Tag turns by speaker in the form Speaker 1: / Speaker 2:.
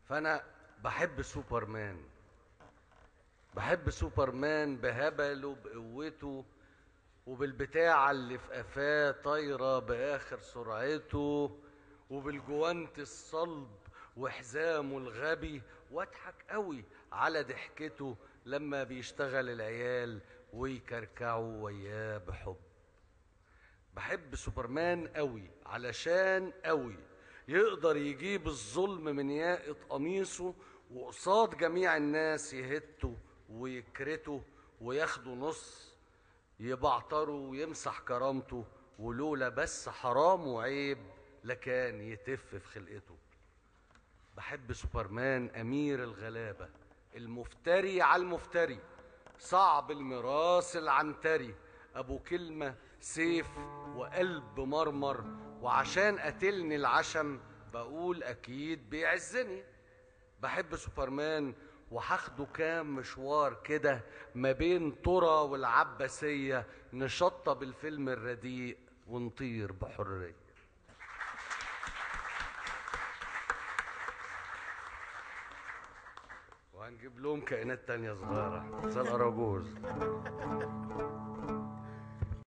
Speaker 1: فانا بحب سوبرمان. بحب سوبرمان بهبله بقوته وبالبتاعة اللي في قفاه طايرة بآخر سرعته وبالجوانت الصلب وحزامه الغبي، واضحك قوي على ضحكته لما بيشتغل العيال ويكركعوا وياه بحب. بحب سوبرمان قوي علشان قوي يقدر يجيب الظلم من ياقة قميصه، وقصاد جميع الناس يهته ويكرته وياخده نص، يبعتره ويمسح كرامته، ولولا بس حرام وعيب لكان يتف في خلقته. بحب سوبرمان أمير الغلابة، المفتري على المفتري، صعب المراس العنتري، أبو كلمة سيف وقلب مرمر، وعشان قتلني العشم بقول أكيد بيعزني. بحب سوبرمان وهاخده كام مشوار كده ما بين طرى والعباسية، نشطب الفيلم الرديء ونطير بحرية. وهنجيب لهم كائنات تانية صغيرة زي الأراجوز.